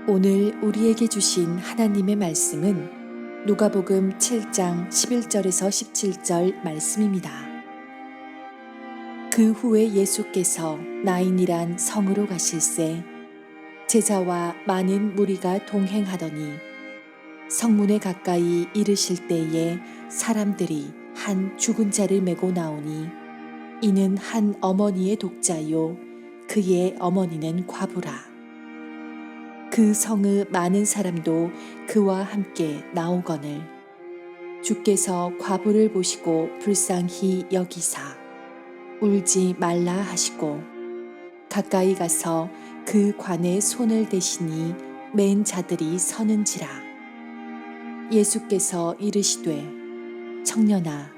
오늘 우리에게 주신 하나님의 말씀은 누가복음 7장 11절에서 17절 말씀입니다. 그 후에 예수께서 나인이란 성으로 가실새 제자와 많은 무리가 동행하더니 성문에 가까이 이르실 때에 사람들이 한 죽은 자를 메고 나오니 이는 한 어머니의 독자요 그의 어머니는 과부라. 그 성의 많은 사람도 그와 함께 나오거늘 주께서 과부를 보시고 불쌍히 여기사 울지 말라 하시고 가까이 가서 그 관에 손을 대시니 맨 자들이 서는지라. 예수께서 이르시되 청년아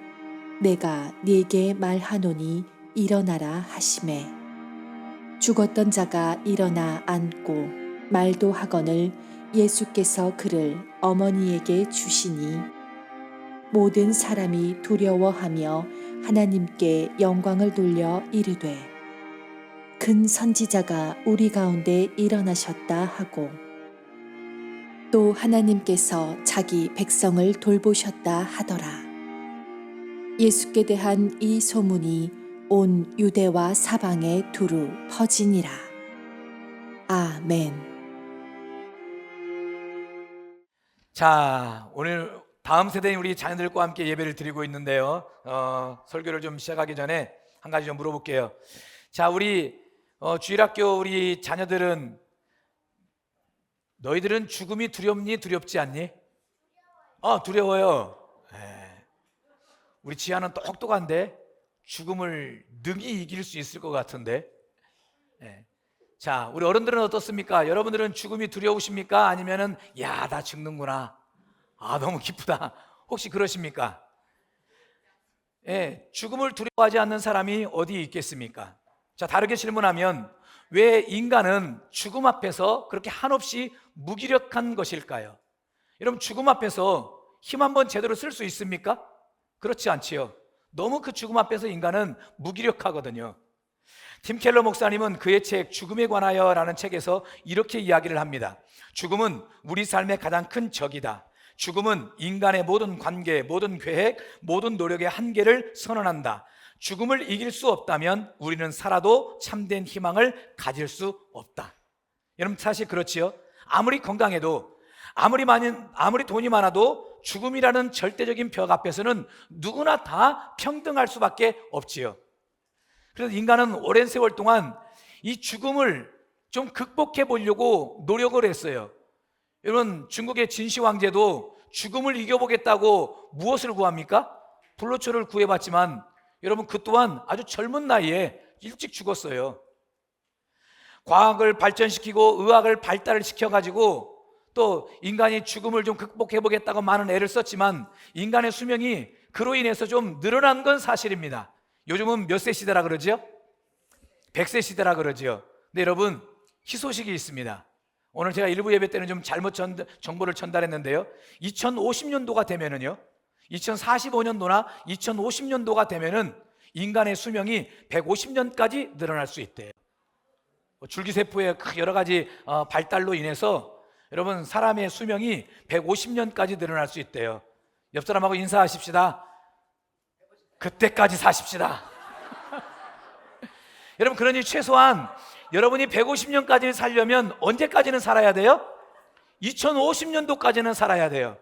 내가 네게 말하노니 일어나라 하시매 죽었던 자가 일어나 앉고 말도 하거늘 예수께서 그를 어머니에게 주시니 모든 사람이 두려워하며 하나님께 영광을 돌려 이르되 큰 선지자가 우리 가운데 일어나셨다 하고 또 하나님께서 자기 백성을 돌보셨다 하더라. 예수께 대한 이 소문이 온 유대와 사방에 두루 퍼지니라. 아멘. 자, 오늘 다음 세대인 우리 자녀들과 함께 예배를 드리고 있는데요. 설교를 좀 시작하기 전에 한 가지 좀 물어볼게요. 자, 우리 주일학교 우리 자녀들은 너희들은 죽음이 두렵니 두렵지 않니? 두려워요. 우리 지아는 똑똑한데 죽음을 능히 이길 수 있을 것 같은데. 자, 우리 어른들은 어떻습니까? 여러분들은 죽음이 두려우십니까? 아니면은 야, 나 죽는구나. 너무 기쁘다. 혹시 그러십니까? 죽음을 두려워하지 않는 사람이 어디 있겠습니까? 자, 다르게 질문하면 왜 인간은 죽음 앞에서 그렇게 한없이 무기력한 것일까요? 여러분, 죽음 앞에서 힘 한번 제대로 쓸 수 있습니까? 그렇지 않지요. 너무 그 죽음 앞에서 인간은 무기력하거든요. 팀 켈러 목사님은 그의 책 죽음에 관하여 라는 책에서 이렇게 이야기를 합니다. 죽음은 우리 삶의 가장 큰 적이다. 죽음은 인간의 모든 관계, 모든 계획, 모든 노력의 한계를 선언한다. 죽음을 이길 수 없다면 우리는 살아도 참된 희망을 가질 수 없다. 여러분, 사실 그렇지요. 아무리 건강해도 아무리 돈이 많아도 죽음이라는 절대적인 벽 앞에서는 누구나 다 평등할 수밖에 없지요. 그래서 인간은 오랜 세월 동안 이 죽음을 좀 극복해 보려고 노력을 했어요. 여러분, 중국의 진시 황제도 죽음을 이겨보겠다고 무엇을 구합니까? 불로초를 구해봤지만 여러분, 그 또한 아주 젊은 나이에 일찍 죽었어요. 과학을 발전시키고 의학을 발달을 시켜가지고 또 인간이 죽음을 좀 극복해 보겠다고 많은 애를 썼지만 인간의 수명이 그로 인해서 좀 늘어난 건 사실입니다. 요즘은 몇 세 시대라 그러죠? 100세 시대라 그러죠. 근데 여러분, 희소식이 있습니다. 오늘 제가 일부 예배 때는 좀 잘못 정보를 전달했는데요, 2050년도가 되면은요, 2045년도나 2050년도가 되면은 인간의 수명이 150년까지 늘어날 수 있대요. 줄기세포의 여러 가지 발달로 인해서 여러분, 사람의 수명이 150년까지 늘어날 수 있대요. 옆 사람하고 인사하십시다. 그때까지 사십시다. 여러분, 그러니 최소한 여러분이 150년까지 살려면 언제까지는 살아야 돼요? 2050년도까지는 살아야 돼요.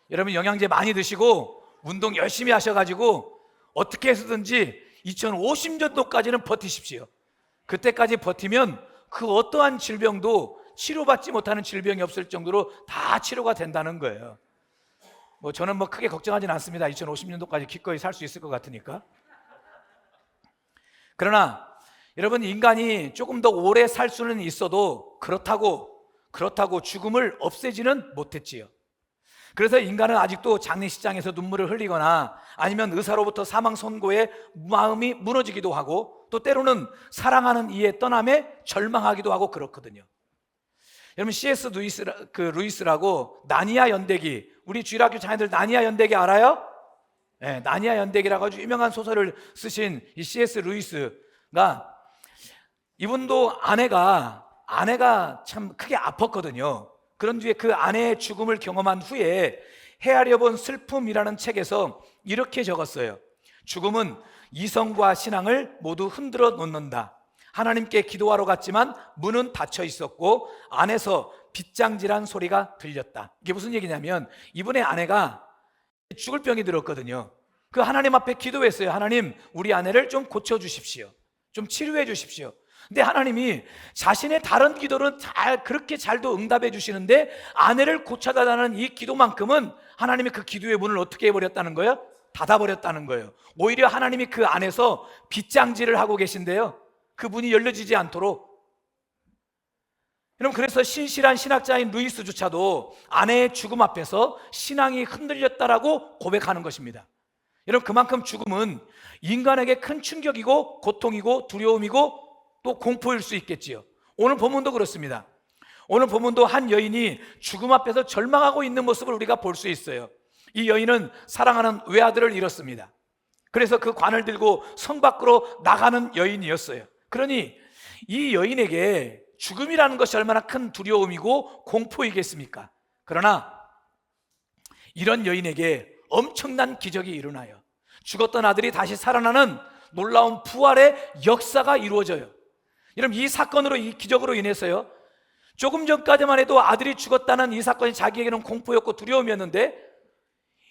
여러분, 영양제 많이 드시고 운동 열심히 하셔가지고 어떻게 해서든지 2050년도까지는 버티십시오. 그때까지 버티면 그 어떠한 질병도 치료받지 못하는 질병이 없을 정도로 다 치료가 된다는 거예요. 저는 크게 걱정하지는 않습니다. 2050년도까지 기꺼이 살 수 있을 것 같으니까. 그러나 여러분, 인간이 조금 더 오래 살 수는 있어도 그렇다고 죽음을 없애지는 못했지요. 그래서 인간은 아직도 장례식장에서 눈물을 흘리거나 아니면 의사로부터 사망 선고에 마음이 무너지기도 하고 또 때로는 사랑하는 이의 떠남에 절망하기도 하고 그렇거든요. 여러분, C.S. 루이스라고 나니아 연대기, 우리 주일학교 자녀들 나니아 연대기 알아요? 네, 나니아 연대기라고 아주 유명한 소설을 쓰신 이 C.S. 루이스가, 이분도 아내가 참 크게 아팠거든요. 그런 뒤에 그 아내의 죽음을 경험한 후에 헤아려 본 슬픔이라는 책에서 이렇게 적었어요. 죽음은 이성과 신앙을 모두 흔들어 놓는다. 하나님께 기도하러 갔지만 문은 닫혀 있었고 안에서 빗장질한 소리가 들렸다. 이게 무슨 얘기냐면 이분의 아내가 죽을 병이 들었거든요. 그 하나님 앞에 기도했어요. 하나님, 우리 아내를 좀 고쳐주십시오. 좀 치료해 주십시오. 근데 하나님이 자신의 다른 기도는 그렇게 잘도 응답해 주시는데 아내를 고쳐달라는 이 기도만큼은 하나님이 그 기도의 문을 어떻게 해버렸다는 거예요? 닫아버렸다는 거예요. 오히려 하나님이 그 안에서 빗장질을 하고 계신데요, 그 문이 열려지지 않도록. 여러분, 그래서 신실한 신학자인 루이스조차도 아내의 죽음 앞에서 신앙이 흔들렸다라고 고백하는 것입니다. 여러분, 그만큼 죽음은 인간에게 큰 충격이고 고통이고 두려움이고 또 공포일 수 있겠지요. 오늘 본문도 그렇습니다. 오늘 본문도 한 여인이 죽음 앞에서 절망하고 있는 모습을 우리가 볼 수 있어요. 이 여인은 사랑하는 외아들을 잃었습니다. 그래서 그 관을 들고 성 밖으로 나가는 여인이었어요. 그러니 이 여인에게 죽음이라는 것이 얼마나 큰 두려움이고 공포이겠습니까? 그러나 이런 여인에게 엄청난 기적이 일어나요. 죽었던 아들이 다시 살아나는 놀라운 부활의 역사가 이루어져요. 여러분, 이 사건으로, 이 기적으로 인해서요, 조금 전까지만 해도 아들이 죽었다는 이 사건이 자기에게는 공포였고 두려움이었는데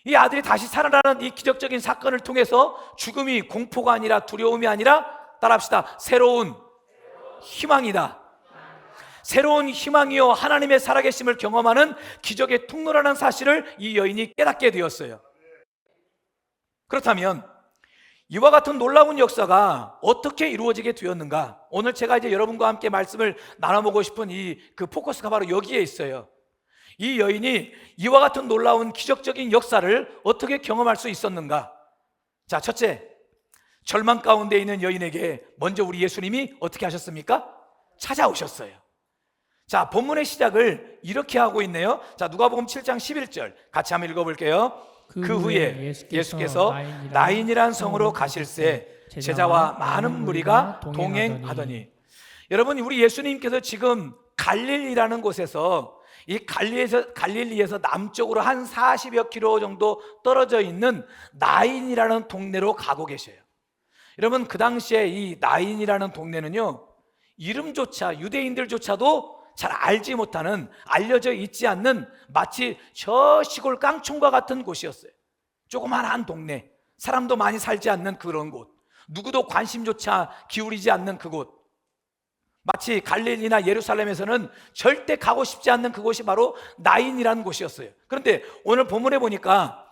이 아들이 다시 살아나는 이 기적적인 사건을 통해서 죽음이 공포가 아니라 두려움이 아니라, 따라합시다, 새로운 희망이다. 새로운 희망이요 하나님의 살아계심을 경험하는 기적의 통로라는 사실을 이 여인이 깨닫게 되었어요. 그렇다면 이와 같은 놀라운 역사가 어떻게 이루어지게 되었는가? 오늘 제가 이제 여러분과 함께 말씀을 나눠보고 싶은 그 포커스가 바로 여기에 있어요. 이 여인이 이와 같은 놀라운 기적적인 역사를 어떻게 경험할 수 있었는가? 자, 첫째, 절망 가운데 있는 여인에게 먼저 우리 예수님이 어떻게 하셨습니까? 찾아오셨어요. 자, 본문의 시작을 이렇게 하고 있네요. 자, 누가복음 7장 11절 같이 한번 읽어볼게요. 그 후에 예수께서 나인이란 성으로 가실새 제자와 많은 무리가 동행하더니. 여러분, 우리 예수님께서 지금 갈릴리라는 곳에서, 이 갈릴리에서 남쪽으로 한 40여 킬로 정도 떨어져 있는 나인이라는 동네로 가고 계셔요. 여러분, 그 당시에 이 나인이라는 동네는요, 이름조차 유대인들조차도 잘 알지 못하는, 알려져 있지 않는 마치 저 시골 깡촌과 같은 곳이었어요. 조그만한 동네, 사람도 많이 살지 않는 그런 곳, 누구도 관심조차 기울이지 않는 그곳, 마치 갈릴리나 예루살렘에서는 절대 가고 싶지 않는 그곳이 바로 나인이라는 곳이었어요. 그런데 오늘 본문에 보니까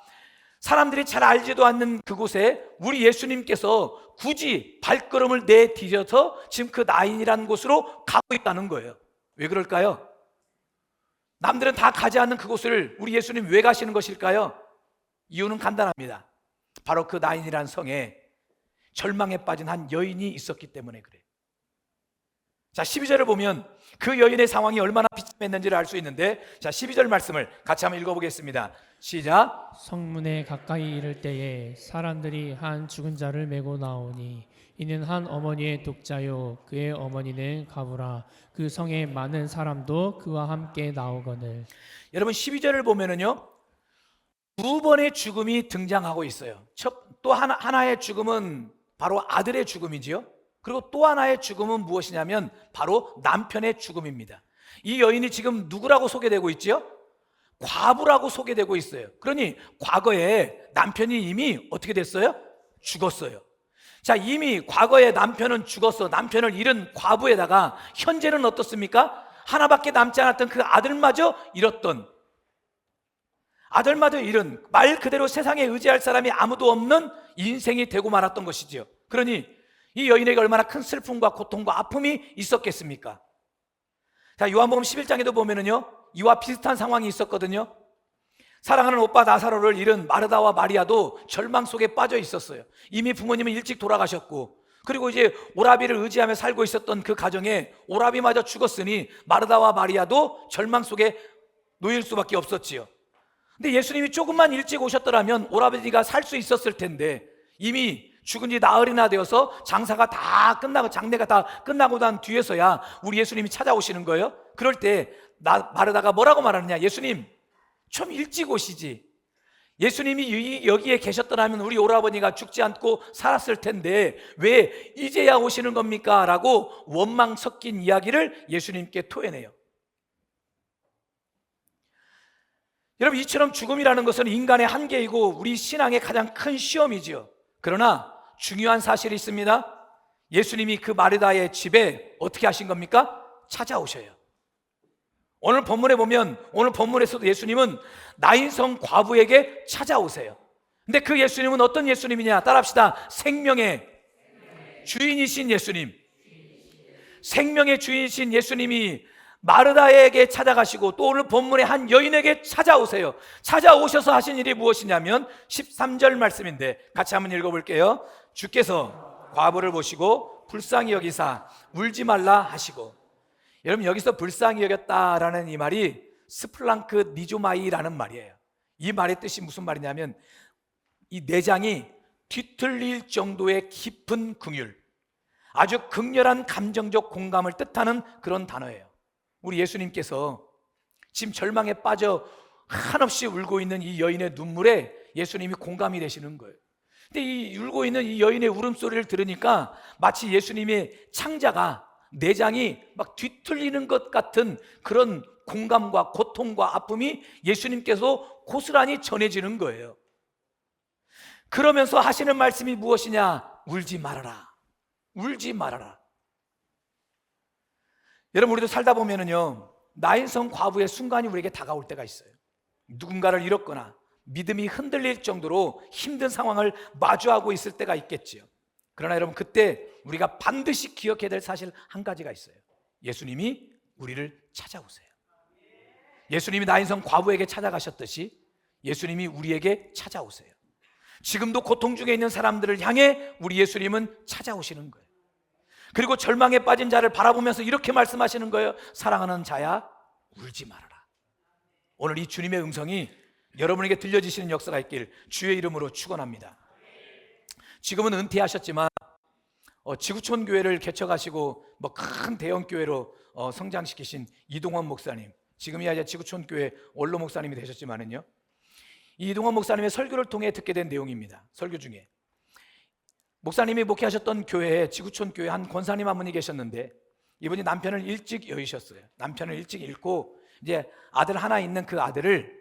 사람들이 잘 알지도 않는 그곳에 우리 예수님께서 굳이 발걸음을 내디뎌서 지금 그 나인이라는 곳으로 가고 있다는 거예요. 왜 그럴까요? 남들은 다 가지 않는 그곳을 우리 예수님 왜 가시는 것일까요? 이유는 간단합니다. 바로 그 나인이라는 성에 절망에 빠진 한 여인이 있었기 때문에 그래요. 자, 12절을 보면 그 여인의 상황이 얼마나 비참했는지를 알 수 있는데, 자, 12절 말씀을 같이 한번 읽어보겠습니다. 시작. 성문에 가까이 이를 때에 사람들이 한 죽은 자를 메고 나오니 이는 한 어머니의 독자요 그의 어머니는 가부라. 그 성에 많은 사람도 그와 함께 나오거늘. 여러분, 12절을 보면은요, 두 번의 죽음이 등장하고 있어요. 또 하나의 죽음은 바로 아들의 죽음이지요. 그리고 또 하나의 죽음은 무엇이냐면 바로 남편의 죽음입니다. 이 여인이 지금 누구라고 소개되고 있지요? 과부라고 소개되고 있어요. 그러니 과거에 남편이 이미 어떻게 됐어요? 죽었어요. 자, 이미 과거에 남편은 죽었어. 남편을 잃은 과부에다가 현재는 어떻습니까? 하나밖에 남지 않았던 그 아들마저 잃었던, 아들마저 잃은, 말 그대로 세상에 의지할 사람이 아무도 없는 인생이 되고 말았던 것이지요. 그러니 이 여인에게 얼마나 큰 슬픔과 고통과 아픔이 있었겠습니까? 자, 요한복음 11장에도 보면은요, 이와 비슷한 상황이 있었거든요. 사랑하는 오빠 나사로를 잃은 마르다와 마리아도 절망 속에 빠져 있었어요. 이미 부모님은 일찍 돌아가셨고, 그리고 이제 오라비를 의지하며 살고 있었던 그 가정에 오라비마저 죽었으니 마르다와 마리아도 절망 속에 놓일 수밖에 없었지요. 근데 예수님이 조금만 일찍 오셨더라면 오라비가 살 수 있었을 텐데 이미 죽은 지 나흘이나 되어서 장사가 다 끝나고 장례가 다 끝나고 난 뒤에서야 우리 예수님이 찾아오시는 거예요. 그럴 때 마르다가 뭐라고 말하느냐? 예수님 좀 일찍 오시지. 예수님이 여기에 계셨더라면 우리 오라버니가 죽지 않고 살았을 텐데 왜 이제야 오시는 겁니까? 라고 원망 섞인 이야기를 예수님께 토해내요. 여러분, 이처럼 죽음이라는 것은 인간의 한계이고 우리 신앙의 가장 큰 시험이지요. 그러나 중요한 사실이 있습니다. 예수님이 그 마르다의 집에 어떻게 하신 겁니까? 찾아오셔요. 오늘 본문에 보면, 오늘 본문에서도 예수님은 나인성 과부에게 찾아오세요. 근데 그 예수님은 어떤 예수님이냐? 따라합시다. 생명의 주인이신 예수님. 생명의 주인이신 예수님이 마르다에게 찾아가시고 또 오늘 본문의 한 여인에게 찾아오세요. 찾아오셔서 하신 일이 무엇이냐면 13절 말씀인데 같이 한번 읽어볼게요. 주께서 과부를 보시고 불쌍히 여기사 울지 말라 하시고. 여러분, 여기서 불쌍히 여겼다라는 이 말이 스플랑크 니조마이라는 말이에요. 이 말의 뜻이 무슨 말이냐면 이 내장이 뒤틀릴 정도의 깊은 긍휼, 아주 극렬한 감정적 공감을 뜻하는 그런 단어예요. 우리 예수님께서 지금 절망에 빠져 한없이 울고 있는 이 여인의 눈물에 예수님이 공감이 되시는 거예요. 근데 이 울고 있는 이 여인의 울음소리를 들으니까 마치 예수님의 창자가 내장이 막 뒤틀리는 것 같은 그런 공감과 고통과 아픔이 예수님께서 고스란히 전해지는 거예요. 그러면서 하시는 말씀이 무엇이냐? 울지 말아라. 울지 말아라. 여러분, 우리도 살다 보면은요, 나인성 과부의 순간이 우리에게 다가올 때가 있어요. 누군가를 잃었거나 믿음이 흔들릴 정도로 힘든 상황을 마주하고 있을 때가 있겠지요. 그러나 여러분, 그때 우리가 반드시 기억해야 될 사실 한 가지가 있어요. 예수님이 우리를 찾아오세요. 예수님이 나인성 과부에게 찾아가셨듯이 예수님이 우리에게 찾아오세요. 지금도 고통 중에 있는 사람들을 향해 우리 예수님은 찾아오시는 거예요. 그리고 절망에 빠진 자를 바라보면서 이렇게 말씀하시는 거예요. 사랑하는 자야, 울지 말아라. 오늘 이 주님의 음성이 여러분에게 들려지시는 역사가 있길 주의 이름으로 축원합니다. 지금은 은퇴하셨지만 지구촌 교회를 개척하시고 큰 대형 교회로 성장시키신 이동원 목사님, 지금이야 이제 지구촌 교회 원로 목사님이 되셨지만은요, 이 이동원 목사님의 설교를 통해 듣게 된 내용입니다. 설교 중에 목사님이 목회하셨던 교회에, 지구촌 교회 한 권사님 한 분이 계셨는데 이분이 남편을 일찍 여의셨어요. 남편을 일찍 잃고 이제 아들 하나 있는 그 아들을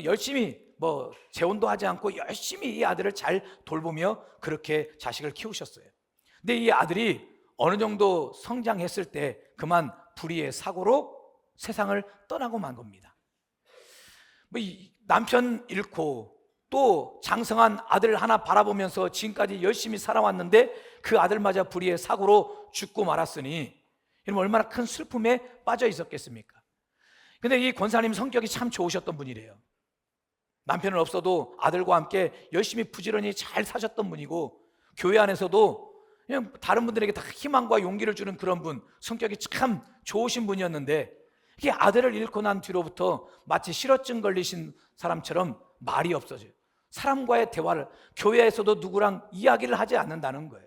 열심히 재혼도 하지 않고 열심히 이 아들을 잘 돌보며 그렇게 자식을 키우셨어요. 근데 이 아들이 어느 정도 성장했을 때 그만 불의의 사고로 세상을 떠나고 만 겁니다. 남편 잃고 또 장성한 아들 하나 바라보면서 지금까지 열심히 살아왔는데 그 아들마저 불의의 사고로 죽고 말았으니 이러면 얼마나 큰 슬픔에 빠져 있었겠습니까? 근데 이 권사님 성격이 참 좋으셨던 분이래요. 남편은 없어도 아들과 함께 열심히 부지런히 잘 사셨던 분이고, 교회 안에서도 그냥 다른 분들에게 다 희망과 용기를 주는 그런 분, 성격이 참 좋으신 분이었는데 이게 아들을 잃고 난 뒤로부터 마치 실어증 걸리신 사람처럼 말이 없어져요. 사람과의 대화를, 교회에서도 누구랑 이야기를 하지 않는다는 거예요.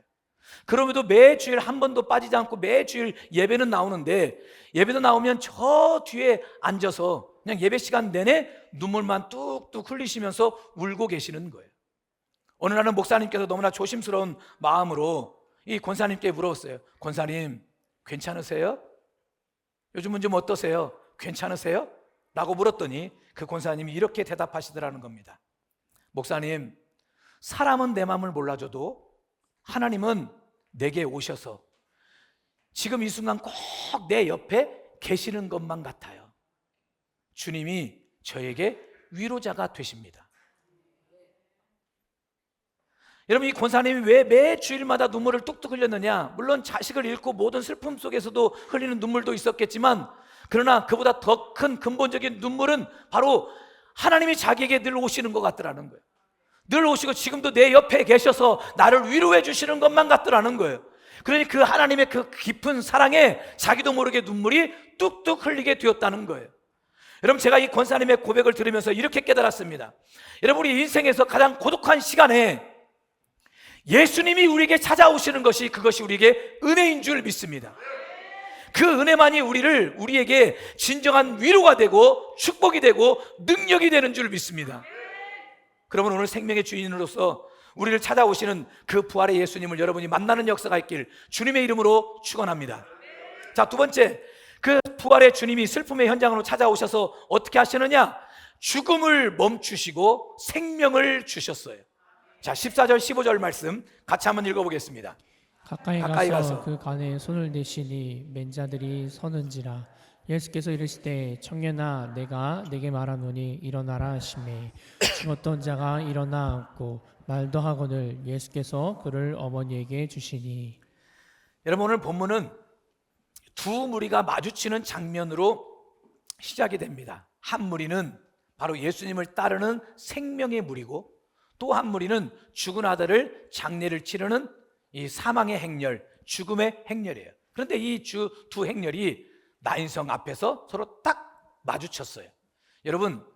그럼에도 매주일 한 번도 빠지지 않고 매주일 예배는 나오는데, 예배도 나오면 저 뒤에 앉아서 그냥 예배 시간 내내 눈물만 뚝뚝 흘리시면서 울고 계시는 거예요. 어느 날은 목사님께서 너무나 조심스러운 마음으로 이 권사님께 물었어요. 권사님, 괜찮으세요? 요즘은 좀 어떠세요? 괜찮으세요? 라고 물었더니 그 권사님이 이렇게 대답하시더라는 겁니다. 목사님, 사람은 내 마음을 몰라줘도 하나님은 내게 오셔서 지금 이 순간 꼭 내 옆에 계시는 것만 같아요. 주님이 저에게 위로자가 되십니다. 여러분, 이 권사님이 왜 매 주일마다 눈물을 뚝뚝 흘렸느냐? 물론 자식을 잃고 모든 슬픔 속에서도 흘리는 눈물도 있었겠지만, 그러나 그보다 더 큰 근본적인 눈물은 바로 하나님이 자기에게 늘 오시는 것 같더라는 거예요. 늘 오시고 지금도 내 옆에 계셔서 나를 위로해 주시는 것만 같더라는 거예요. 그러니 그 하나님의 그 깊은 사랑에 자기도 모르게 눈물이 뚝뚝 흘리게 되었다는 거예요. 여러분, 제가 이 권사님의 고백을 들으면서 이렇게 깨달았습니다. 여러분, 우리 인생에서 가장 고독한 시간에 예수님이 우리에게 찾아오시는 것이 그것이 우리에게 은혜인 줄 믿습니다. 그 은혜만이 우리에게 진정한 위로가 되고 축복이 되고 능력이 되는 줄 믿습니다. 그러면 오늘 생명의 주인으로서 우리를 찾아오시는 그 부활의 예수님을 여러분이 만나는 역사가 있길 주님의 이름으로 축원합니다. 자, 두 번째, 그 부활의 주님이 슬픔의 현장으로 찾아오셔서 어떻게 하시느냐? 죽음을 멈추시고 생명을 주셨어요. 자, 14절 15절 말씀 같이 한번 읽어보겠습니다. 가까이 가서 그 간에 손을 대시니 맨 자들이 서는지라. 예수께서 이르시되 청년아 내가 내게 말하노니 일어나라 하시매 죽었던 자가 일어나 앉고 말도 하거늘 예수께서 그를 어머니에게 주시니. 여러분, 오늘 본문은 두 무리가 마주치는 장면으로 시작이 됩니다. 한 무리는 바로 예수님을 따르는 생명의 무리고, 또 한 무리는 죽은 아들을 장례를 치르는 이 사망의 행렬, 죽음의 행렬이에요. 그런데 이 두 행렬이 나인성 앞에서 서로 딱 마주쳤어요. 여러분,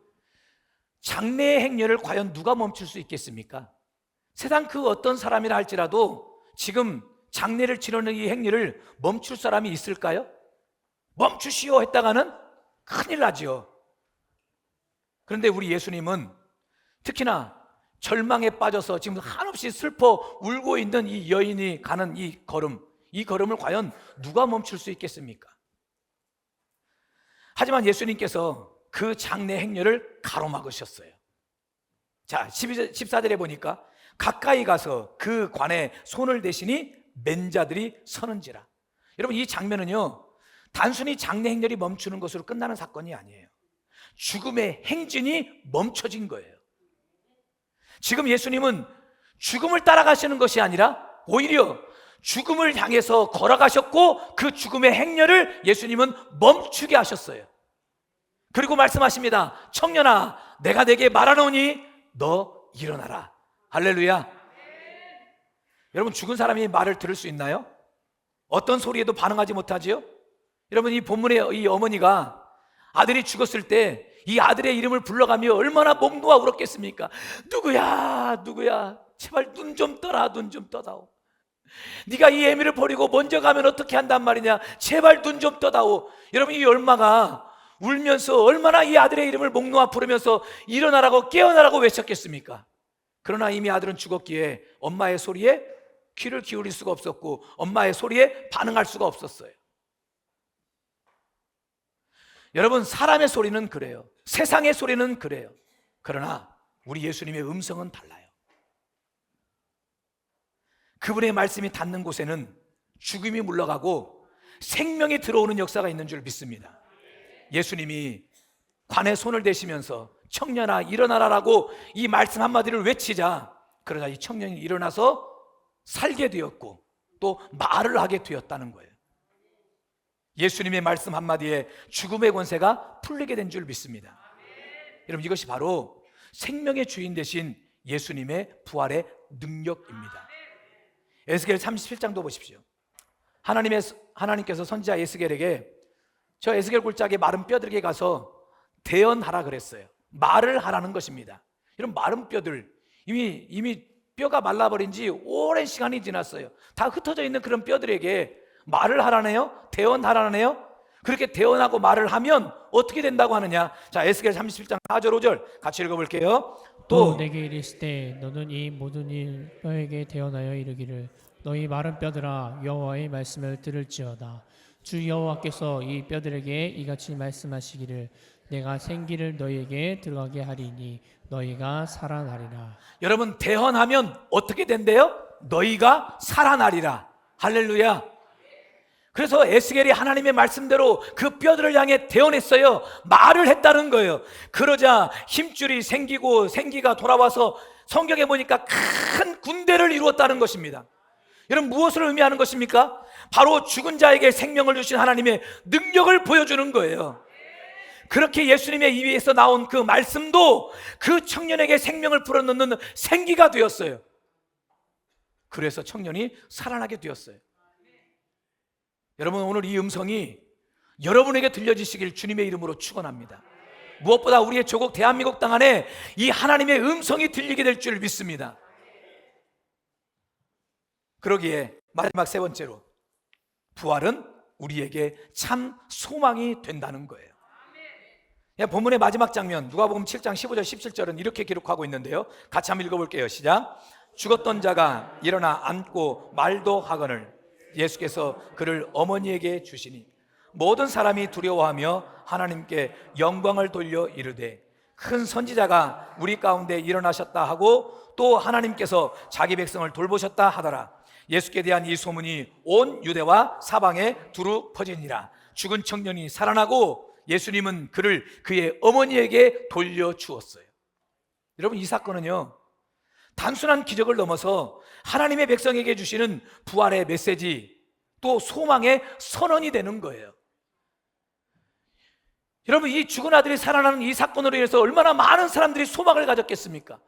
장례의 행렬을 과연 누가 멈출 수 있겠습니까? 세상 그 어떤 사람이라 할지라도 지금 장례를 치르는 이 행렬을 멈출 사람이 있을까요? 멈추시오 했다가는 큰일 나지요. 그런데 우리 예수님은 특히나 절망에 빠져서 지금 한없이 슬퍼 울고 있는 이 여인이 가는 이 걸음을 과연 누가 멈출 수 있겠습니까? 하지만 예수님께서 그 장례 행렬을 가로막으셨어요. 자, 14절에 보니까 가까이 가서 그 관에 손을 대시니 맨 자들이 서는지라. 여러분, 이 장면은요, 단순히 장례 행렬이 멈추는 것으로 끝나는 사건이 아니에요. 죽음의 행진이 멈춰진 거예요. 지금 예수님은 죽음을 따라가시는 것이 아니라 오히려 죽음을 향해서 걸어가셨고, 그 죽음의 행렬을 예수님은 멈추게 하셨어요. 그리고 말씀하십니다. 청년아 내가 내게 말하노니 너 일어나라. 할렐루야. 여러분, 죽은 사람이 말을 들을 수 있나요? 어떤 소리에도 반응하지 못하지요? 여러분, 이 본문의 이 어머니가 아들이 죽었을 때 이 아들의 이름을 불러가며 얼마나 목 놓아 울었겠습니까? 누구야 누구야, 제발 눈 좀 떠라, 눈 좀 떠다오. 네가 이 애미를 버리고 먼저 가면 어떻게 한단 말이냐, 제발 눈 좀 떠다오. 여러분, 이 엄마가 울면서 얼마나 이 아들의 이름을 목 놓아 부르면서 일어나라고 깨어나라고 외쳤겠습니까? 그러나 이미 아들은 죽었기에 엄마의 소리에 귀를 기울일 수가 없었고 엄마의 소리에 반응할 수가 없었어요. 여러분, 사람의 소리는 그래요. 세상의 소리는 그래요. 그러나 우리 예수님의 음성은 달라요. 그분의 말씀이 닿는 곳에는 죽음이 물러가고 생명이 들어오는 역사가 있는 줄 믿습니다. 예수님이 관에 손을 대시면서 청년아 일어나라라고 이 말씀 한마디를 외치자, 그러자 이 청년이 일어나서 살게 되었고 또 말을 하게 되었다는 거예요. 예수님의 말씀 한마디에 죽음의 권세가 풀리게 된 줄 믿습니다. 여러분, 이것이 바로 생명의 주인 되신 예수님의 부활의 능력입니다. 에스겔 37장도 보십시오. 하나님께서 선지자 에스겔에게 저 에스겔 골짜기에 마른 뼈들에게 가서 대언하라 그랬어요. 말을 하라는 것입니다. 이런 마른 뼈들, 이미 뼈가 말라버린 지 오랜 시간이 지났어요. 다 흩어져 있는 그런 뼈들에게 말을 하라네요? 대언하라네요? 그렇게 대언하고 말을 하면 어떻게 된다고 하느냐? 자, 에스겔 37장 4절 5절 같이 읽어볼게요. 또 내게 이르시되 너는 이 모든 일 뼈에게 대언하여 이르기를 너희 마른 뼈들아 여호와의 말씀을 들을지어다. 주 여호와께서 이 뼈들에게 이같이 말씀하시기를 내가 생기를 너희에게 들어가게 하리니 너희가 살아나리라. 여러분, 대언하면 어떻게 된대요? 너희가 살아나리라. 할렐루야. 그래서 에스겔이 하나님의 말씀대로 그 뼈들을 향해 대언했어요. 말을 했다는 거예요. 그러자 힘줄이 생기고 생기가 돌아와서 성경에 보니까 큰 군대를 이루었다는 것입니다. 여러분, 무엇을 의미하는 것입니까? 바로 죽은 자에게 생명을 주신 하나님의 능력을 보여주는 거예요. 그렇게 예수님의 입에서 나온 그 말씀도 그 청년에게 생명을 불어넣는 생기가 되었어요. 그래서 청년이 살아나게 되었어요. 여러분, 오늘 이 음성이 여러분에게 들려지시길 주님의 이름으로 축원합니다. 무엇보다 우리의 조국 대한민국 땅 안에 이 하나님의 음성이 들리게 될 줄 믿습니다. 그러기에 마지막 세 번째로 부활은 우리에게 참 소망이 된다는 거예요. 본문의 마지막 장면 누가복음 7장 15절 17절은 이렇게 기록하고 있는데요, 같이 한번 읽어볼게요. 시작. 죽었던 자가 일어나 앉고 말도 하거늘 예수께서 그를 어머니에게 주시니 모든 사람이 두려워하며 하나님께 영광을 돌려 이르되 큰 선지자가 우리 가운데 일어나셨다 하고 또 하나님께서 자기 백성을 돌보셨다 하더라. 예수께 대한 이 소문이 온 유대와 사방에 두루 퍼지니라. 죽은 청년이 살아나고 예수님은 그를 그의 어머니에게 돌려주었어요. 여러분, 이 사건은요, 단순한 기적을 넘어서 하나님의 백성에게 주시는 부활의 메시지, 또 소망의 선언이 되는 거예요. 여러분, 이 죽은 아들이 살아나는 이 사건으로 인해서 얼마나 많은 사람들이 소망을 가졌겠습니까?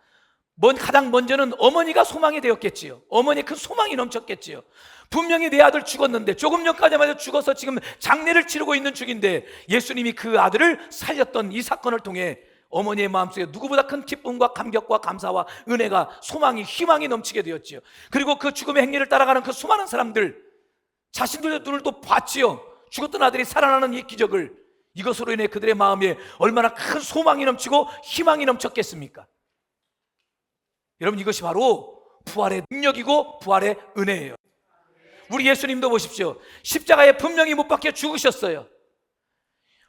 가장 먼저는 어머니가 소망이 되었겠지요. 어머니에 큰 소망이 넘쳤겠지요. 분명히 내 아들 죽었는데, 조금 전까지만 해도 죽어서 지금 장례를 치르고 있는 중인데 예수님이 그 아들을 살렸던 이 사건을 통해 어머니의 마음속에 누구보다 큰 기쁨과 감격과 감사와 은혜가, 소망이, 희망이 넘치게 되었지요. 그리고 그 죽음의 행리를 따라가는 그 수많은 사람들, 자신들의 눈을 또 봤지요. 죽었던 아들이 살아나는 이 기적을. 이것으로 인해 그들의 마음에 얼마나 큰 소망이 넘치고 희망이 넘쳤겠습니까? 여러분, 이것이 바로 부활의 능력이고 부활의 은혜예요. 우리 예수님도 보십시오. 십자가에 분명히 못 박혀 죽으셨어요.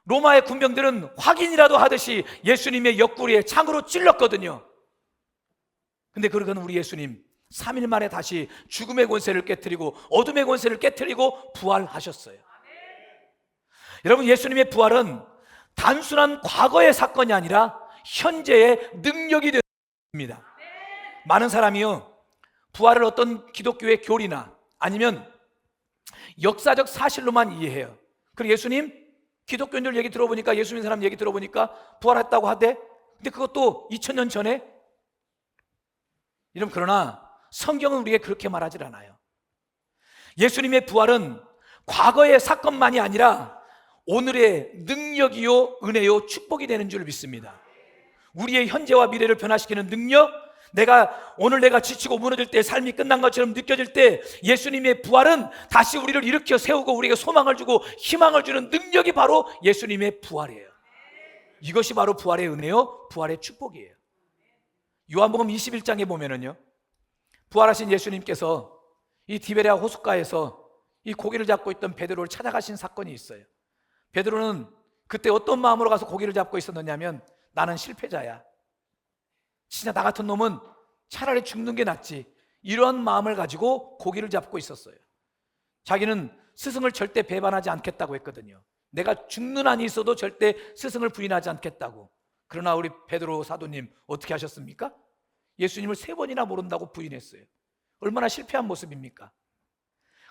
로마의 군병들은 확인이라도 하듯이 예수님의 옆구리에 창으로 찔렀거든요. 근데 그러고는 우리 예수님 3일 만에 다시 죽음의 권세를 깨트리고 어둠의 권세를 깨트리고 부활하셨어요. 여러분, 예수님의 부활은 단순한 과거의 사건이 아니라 현재의 능력이 됩니다. 많은 사람이요, 부활을 어떤 기독교의 교리나 아니면 역사적 사실로만 이해해요. 그리고 예수님, 기독교인들 얘기 들어보니까, 예수 믿는 사람 얘기 들어보니까 부활했다고 하대. 근데 그것도 2000년 전에. 여러분, 그러나 성경은 우리에게 그렇게 말하지 않아요. 예수님의 부활은 과거의 사건만이 아니라 오늘의 능력이요, 은혜요, 축복이 되는 줄 믿습니다. 우리의 현재와 미래를 변화시키는 능력, 오늘 내가 지치고 무너질 때, 삶이 끝난 것처럼 느껴질 때 예수님의 부활은 다시 우리를 일으켜 세우고 우리에게 소망을 주고 희망을 주는 능력이 바로 예수님의 부활이에요. 이것이 바로 부활의 은혜요, 부활의 축복이에요. 요한복음 21장에 보면은요, 부활하신 예수님께서 이 디베랴 호숫가에서 이 고기를 잡고 있던 베드로를 찾아가신 사건이 있어요. 베드로는 그때 어떤 마음으로 가서 고기를 잡고 있었느냐면, 나는 실패자야, 진짜 나 같은 놈은 차라리 죽는 게 낫지, 이런 마음을 가지고 고기를 잡고 있었어요. 자기는 스승을 절대 배반하지 않겠다고 했거든요. 내가 죽는 한이 있어도 절대 스승을 부인하지 않겠다고. 그러나 우리 베드로 사도님 어떻게 하셨습니까? 예수님을 3번이나 모른다고 부인했어요. 얼마나 실패한 모습입니까?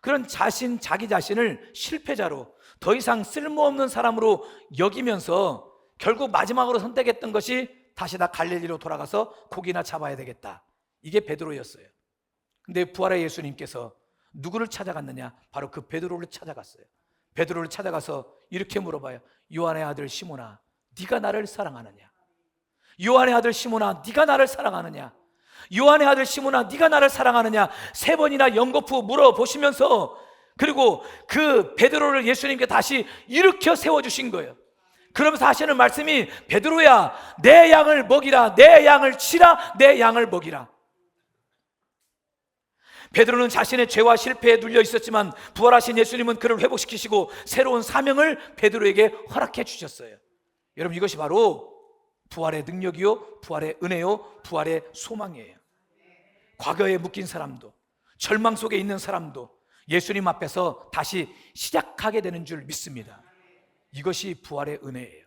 그런 자기 자신을 실패자로, 더 이상 쓸모없는 사람으로 여기면서 결국 마지막으로 선택했던 것이 다시 다 갈릴리로 돌아가서 고기나 잡아야 되겠다. 이게 베드로였어요. 근데 부활의 예수님께서 누구를 찾아갔느냐? 바로 그 베드로를 찾아갔어요. 베드로를 찾아가서 이렇게 물어봐요. 요한의 아들 시몬아, 네가 나를 사랑하느냐? 요한의 아들 시몬아, 네가 나를 사랑하느냐? 요한의 아들 시몬아, 네가 나를 사랑하느냐? 3번이나 연거푸 물어보시면서, 그리고 그 베드로를 예수님께 다시 일으켜 세워주신 거예요. 그러면서 하시는 말씀이, 베드로야, 내 양을 먹이라, 내 양을 치라, 내 양을 먹이라. 베드로는 자신의 죄와 실패에 눌려 있었지만 부활하신 예수님은 그를 회복시키시고 새로운 사명을 베드로에게 허락해 주셨어요. 여러분, 이것이 바로 부활의 능력이요, 부활의 은혜요, 부활의 소망이에요. 과거에 묶인 사람도, 절망 속에 있는 사람도 예수님 앞에서 다시 시작하게 되는 줄 믿습니다. 이것이 부활의 은혜예요.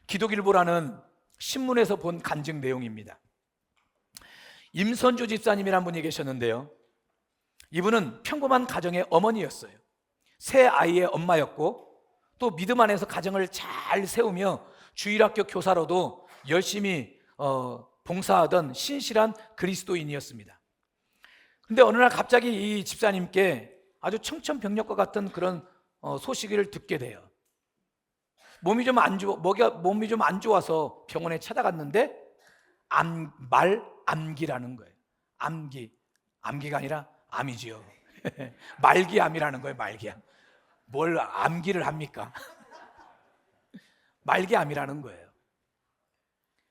기독일보라는 신문에서 본 간증 내용입니다. 임선주 집사님이라는 분이 계셨는데요, 이분은 평범한 가정의 어머니였어요. 세 아이의 엄마였고, 또 믿음 안에서 가정을 잘 세우며 주일학교 교사로도 열심히 봉사하던 신실한 그리스도인이었습니다. 근데 어느 날 갑자기 이 집사님께 아주 청천벽력과 같은 그런 소식을 듣게 돼요. 몸이 좀 안 좋아서 병원에 찾아갔는데 말암기라는 거예요. 암기. 암기가 아니라 암이지요. 말기암이라는 거예요. 말기암. 뭘 암기를 합니까? 말기암이라는 거예요.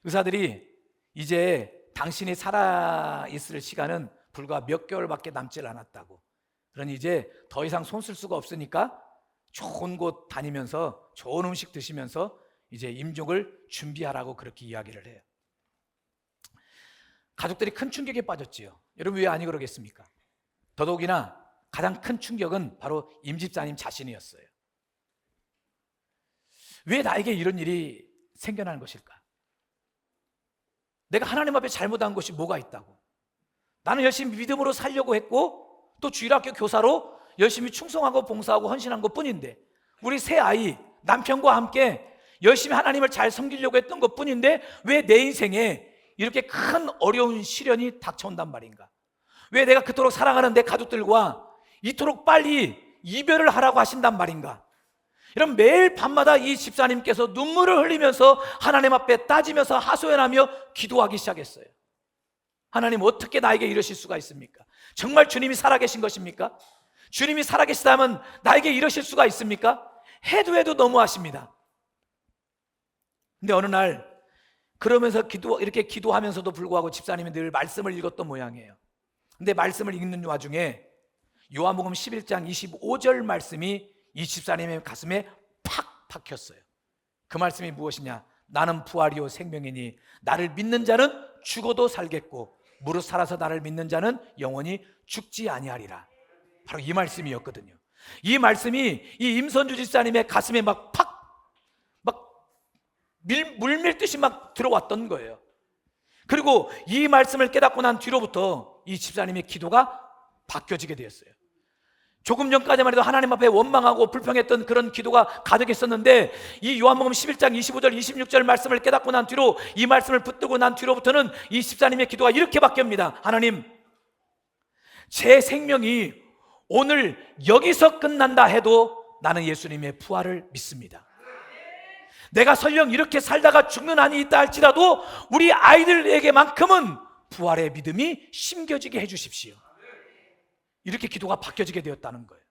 의사들이 이제 당신이 살아있을 시간은 불과 몇 개월밖에 남질 않았다고. 그러니 이제 더 이상 손 쓸 수가 없으니까 좋은 곳 다니면서 좋은 음식 드시면서 이제 임종을 준비하라고 그렇게 이야기를 해요. 가족들이 큰 충격에 빠졌지요. 여러분 왜 아니 그러겠습니까? 더더욱이나 가장 큰 충격은 바로 임집사님 자신이었어요. 왜 나에게 이런 일이 생겨나는 것일까? 내가 하나님 앞에 잘못한 것이 뭐가 있다고? 나는 열심히 믿음으로 살려고 했고 또 주일학교 교사로 열심히 충성하고 봉사하고 헌신한 것뿐인데, 우리 새 아이 남편과 함께 열심히 하나님을 잘 섬기려고 했던 것뿐인데 왜 내 인생에 이렇게 큰 어려운 시련이 닥쳐온단 말인가? 왜 내가 그토록 사랑하는 내 가족들과 이토록 빨리 이별을 하라고 하신단 말인가? 이런 매일 밤마다 이 집사님께서 눈물을 흘리면서 하나님 앞에 따지면서 하소연하며 기도하기 시작했어요. 하나님 어떻게 나에게 이러실 수가 있습니까? 정말 주님이 살아계신 것입니까? 주님이 살아계시다면 나에게 이러실 수가 있습니까? 해도 너무하십니다. 근데 어느 날 그러면서 이렇게 기도하면서도 불구하고 집사님이 늘 말씀을 읽었던 모양이에요. 근데 말씀을 읽는 와중에 요한복음 11장 25절 말씀이 이 집사님의 가슴에 팍 박혔어요. 그 말씀이 무엇이냐? 나는 부활이요 생명이니 나를 믿는 자는 죽어도 살겠고 무릇 살아서 나를 믿는 자는 영원히 죽지 아니하리라. 바로 이 말씀이었거든요. 이 말씀이 이 임선주 집사님의 가슴에 막 물밀듯이 막 들어왔던 거예요. 그리고 이 말씀을 깨닫고 난 뒤로부터 이 집사님의 기도가 바뀌어지게 되었어요. 조금 전까지만 해도 하나님 앞에 원망하고 불평했던 그런 기도가 가득했었는데 이 요한복음 11장 25절 26절 말씀을 깨닫고 난 뒤로, 이 말씀을 붙들고 난 뒤로부터는 이 집사님의 기도가 이렇게 바뀝니다. 하나님, 제 생명이 오늘 여기서 끝난다 해도 나는 예수님의 부활을 믿습니다. 내가 설령 이렇게 살다가 죽는 한이 있다 할지라도 우리 아이들에게만큼은 부활의 믿음이 심겨지게 해주십시오. 이렇게 기도가 바뀌어지게 되었다는 거예요.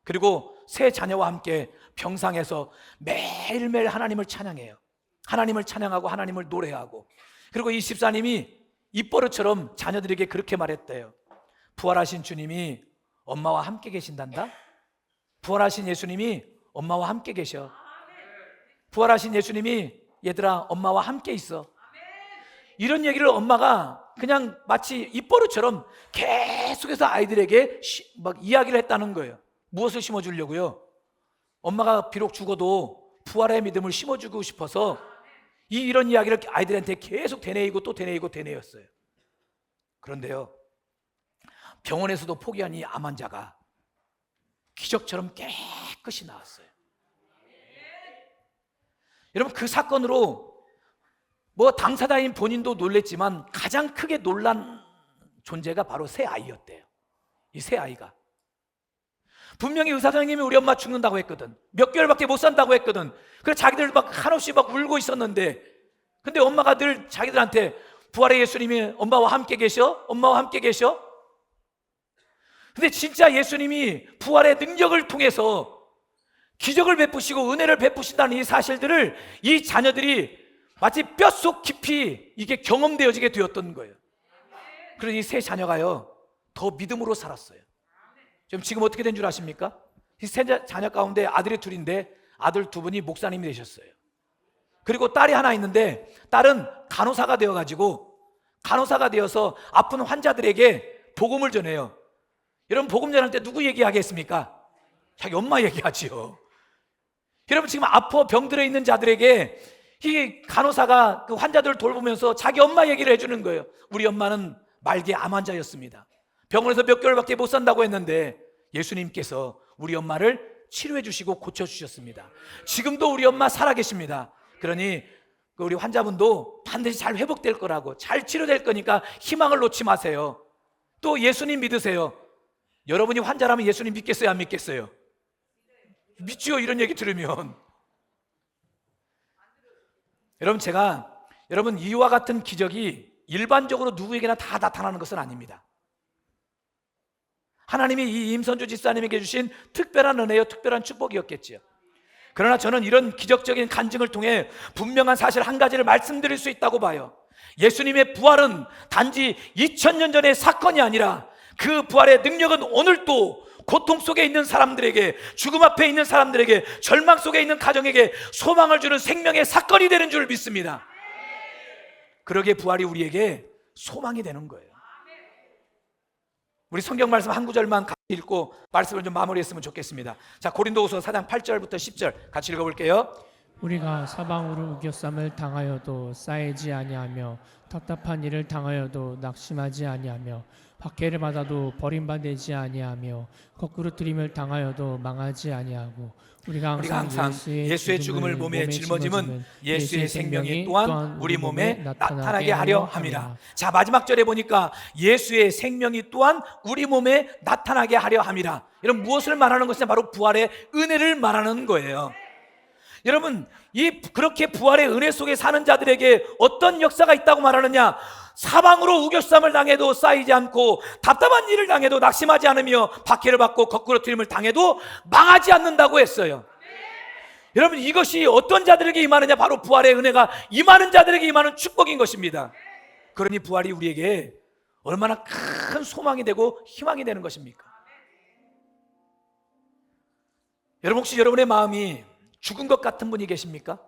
그리고 새 자녀와 함께 병상에서 매일매일 하나님을 찬양해요. 하나님을 찬양하고 하나님을 노래하고. 그리고 이 집사님이 입버릇처럼 자녀들에게 그렇게 말했대요. 부활하신 주님이 엄마와 함께 계신단다. 부활하신 예수님이 엄마와 함께 계셔. 부활하신 예수님이 얘들아 엄마와 함께 있어. 이런 얘기를 엄마가 그냥 마치 입버릇처럼 계속해서 아이들에게 막 이야기를 했다는 거예요. 무엇을 심어주려고요? 엄마가 비록 죽어도 부활의 믿음을 심어주고 싶어서 이런 이야기를 아이들한테 계속 되뇌이고 또 되뇌이고 되뇌였어요. 그런데요, 병원에서도 포기한 이 암 환자가 기적처럼 깨끗이 나았어요. 여러분, 그 사건으로 당사자인 본인도 놀랬지만 가장 크게 놀란 존재가 바로 새 아이였대요. 이 새 아이가 분명히 의사 선생님이 우리 엄마 죽는다고 했거든. 몇 개월밖에 못 산다고 했거든. 그래서 자기들 막 한없이 막 울고 있었는데, 근데 엄마가 늘 자기들한테 부활의 예수님이 엄마와 함께 계셔? 엄마와 함께 계셔? 근데 진짜 예수님이 부활의 능력을 통해서 기적을 베푸시고 은혜를 베푸신다는 이 사실들을 이 자녀들이 마치 뼛속 깊이 이게 경험되어지게 되었던 거예요. 그래서 이 세 자녀가요 더 믿음으로 살았어요. 지금 어떻게 된 줄 아십니까? 이 세 자녀 가운데 아들이 둘인데 아들 두 분이 목사님이 되셨어요. 그리고 딸이 하나 있는데 딸은 간호사가 되어서 아픈 환자들에게 복음을 전해요. 여러분, 복음 전할 때 누구 얘기하겠습니까? 자기 엄마 얘기하지요. 여러분, 지금 아파 병들어 있는 자들에게 이 간호사가 그 환자들을 돌보면서 자기 엄마 얘기를 해주는 거예요. 우리 엄마는 말기 암 환자였습니다. 병원에서 몇 개월밖에 못 산다고 했는데 예수님께서 우리 엄마를 치료해 주시고 고쳐주셨습니다. 지금도 우리 엄마 살아계십니다. 그러니 우리 환자분도 반드시 잘 회복될 거라고, 잘 치료될 거니까 희망을 놓지 마세요. 또 예수님 믿으세요. 여러분이 환자라면 예수님 믿겠어요, 안 믿겠어요? 믿지요, 이런 얘기 들으면. 여러분, 이와 같은 기적이 일반적으로 누구에게나 다 나타나는 것은 아닙니다. 하나님이 이 임선주 집사님에게 주신 특별한 은혜요, 특별한 축복이었겠지요. 그러나 저는 이런 기적적인 간증을 통해 분명한 사실 한 가지를 말씀드릴 수 있다고 봐요. 예수님의 부활은 단지 2000년 전의 사건이 아니라 그 부활의 능력은 오늘도 고통 속에 있는 사람들에게, 죽음 앞에 있는 사람들에게, 절망 속에 있는 가정에게 소망을 주는 생명의 사건이 되는 줄 믿습니다. 그러기에 부활이 우리에게 소망이 되는 거예요. 우리 성경 말씀 한 구절만 같이 읽고 말씀을 좀 마무리했으면 좋겠습니다. 자, 고린도후서 4장 8절부터 10절 같이 읽어볼게요. 우리가 사방으로 우겨쌈을 당하여도 쌓이지 아니하며 답답한 일을 당하여도 낙심하지 아니하며 박해를 받아도 버림받지 아니하며 거꾸로 들임을 당하여도 망하지 아니하고 우리가 항상 예수의 죽음을 몸에 짊어짐은 예수의 생명이 또한 우리 몸에 나타나게 하려 함이라. 자, 마지막 절에 보니까 예수의 생명이 또한 우리 몸에 나타나게 하려 함이라. 이런 무엇을 말하는 것이냐? 바로 부활의 은혜를 말하는 거예요. 여러분, 그렇게 부활의 은혜 속에 사는 자들에게 어떤 역사가 있다고 말하느냐? 사방으로 우겨쌈을 당해도 쌓이지 않고 답답한 일을 당해도 낙심하지 않으며 박해를 받고 거꾸로 틀림을 당해도 망하지 않는다고 했어요. 여러분, 이것이 어떤 자들에게 임하느냐? 바로 부활의 은혜가 임하는 자들에게 임하는 축복인 것입니다. 그러니 부활이 우리에게 얼마나 큰 소망이 되고 희망이 되는 것입니까? 여러분, 혹시 여러분의 마음이 죽은 것 같은 분이 계십니까?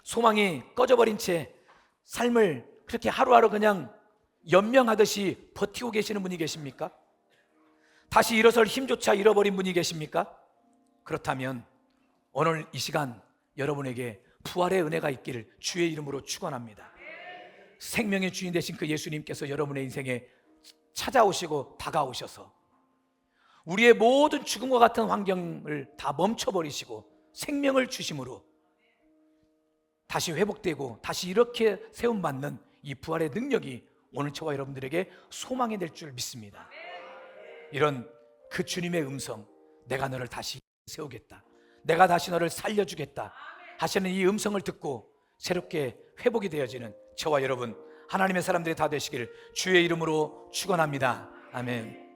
소망이 꺼져버린 채 삶을 그렇게 하루하루 그냥 연명하듯이 버티고 계시는 분이 계십니까? 다시 일어설 힘조차 잃어버린 분이 계십니까? 그렇다면 오늘 이 시간 여러분에게 부활의 은혜가 있기를 주의 이름으로 축원합니다. 생명의 주인 되신 그 예수님께서 여러분의 인생에 찾아오시고 다가오셔서 우리의 모든 죽음과 같은 환경을 다 멈춰버리시고 생명을 주심으로 다시 회복되고 다시 이렇게 세움받는 이 부활의 능력이 오늘 저와 여러분들에게 소망이 될 줄 믿습니다. 이런 그 주님의 음성, 내가 너를 다시 세우겠다, 내가 다시 너를 살려주겠다 하시는 이 음성을 듣고 새롭게 회복이 되어지는 저와 여러분 하나님의 사람들이 다 되시기를 주의 이름으로 축원합니다. 아멘.